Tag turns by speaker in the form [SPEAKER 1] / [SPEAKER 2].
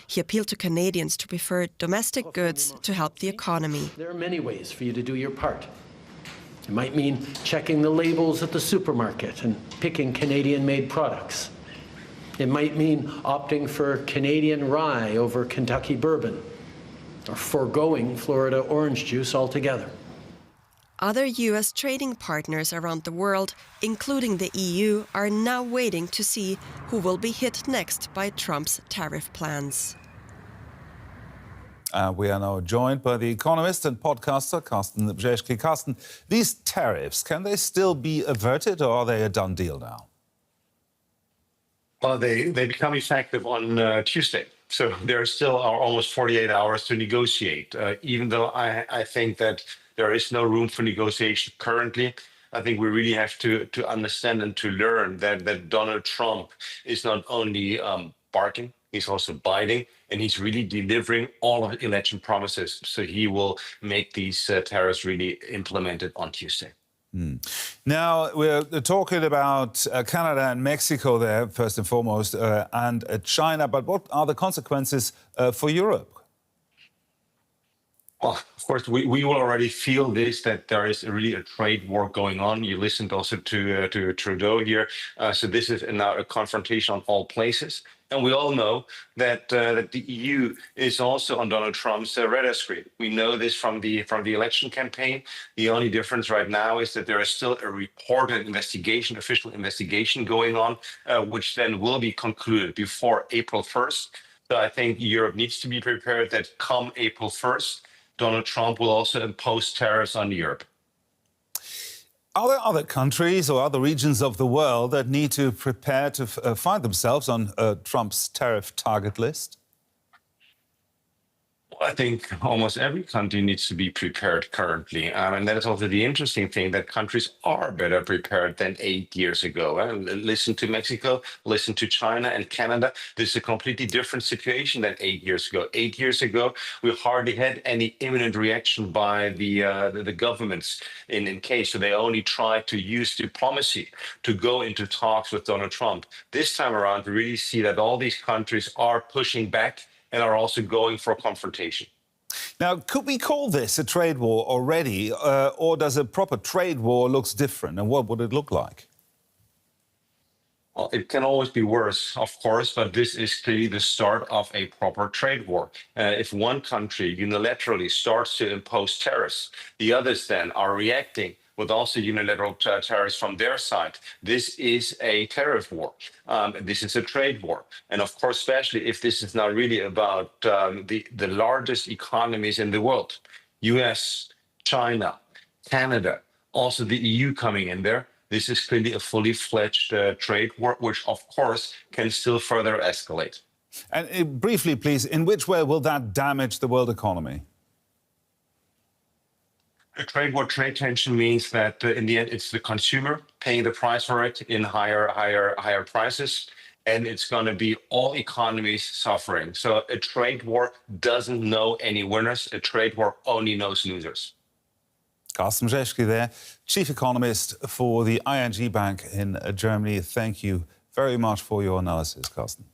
[SPEAKER 1] He appealed to Canadians to prefer domestic goods to help the economy.
[SPEAKER 2] There are many ways for you to do your part. It might mean checking the labels at the supermarket and picking Canadian-made products. It might mean opting for Canadian rye over Kentucky bourbon, or foregoing Florida orange juice altogether.
[SPEAKER 1] Other U.S. trading partners around the world, including the EU, are now waiting to see who will be hit next by Trump's tariff plans.
[SPEAKER 3] We are now joined by the economist and podcaster Carsten Brzeski. Carsten, these tariffs, can they still be averted or are they a done deal now?
[SPEAKER 4] Well, they become effective on Tuesday. So there still are almost 48 hours to negotiate, even though I think that there is no room for negotiation currently. I think we really have to understand and to learn that Donald Trump is not only barking, he's also biting, and he's really delivering all of election promises. So he will make these tariffs really implemented on Tuesday.
[SPEAKER 3] Now, we're talking about Canada and Mexico there, first and foremost, and China. But what are the consequences for Europe?
[SPEAKER 4] Well, of course, we will already feel this, that there is really a trade war going on. You listened also to Trudeau here. So this is now a confrontation on all places. And we all know that the EU is also on Donald Trump's radar screen. We know this from the election campaign. The only difference right now is that there is still a reported investigation, official investigation going on, which then will be concluded before April 1st. So I think Europe needs to be prepared that come April 1st, Donald Trump will also impose tariffs on Europe.
[SPEAKER 3] Are there other countries or other regions of the world that need to prepare to find themselves on Trump's tariff target list?
[SPEAKER 4] I think almost every country needs to be prepared currently. And that is also the interesting thing, that countries are better prepared than 8 years ago. Listen to Mexico, listen to China and Canada. This is a completely different situation than 8 years ago. 8 years ago, we hardly had any imminent reaction by the governments in case. So they only tried to use diplomacy to go into talks with Donald Trump. This time around, we really see that all these countries are pushing back and are also going for confrontation.
[SPEAKER 3] Now, could we call this a trade war already, or does a proper trade war look different, and what would it look like?
[SPEAKER 4] Well, it can always be worse, of course, but this is clearly the start of a proper trade war. If one country unilaterally starts to impose tariffs, the others then are reacting with also unilateral tariffs from their side. This is a tariff war. This is a trade war. And of course, especially if this is now really about the largest economies in the world, US, China, Canada, also the EU coming in there. This is clearly a fully fledged trade war, which of course can still further escalate.
[SPEAKER 3] And briefly, please, in which way will that damage the world economy?
[SPEAKER 4] A trade war, trade tension means that in the end, it's the consumer paying the price for it in higher prices, and it's going to be all economies suffering. So a trade war doesn't know any winners. A trade war only knows losers.
[SPEAKER 3] Carsten Brzeski there, chief economist for the ING Bank in Germany. Thank you very much for your analysis, Carsten.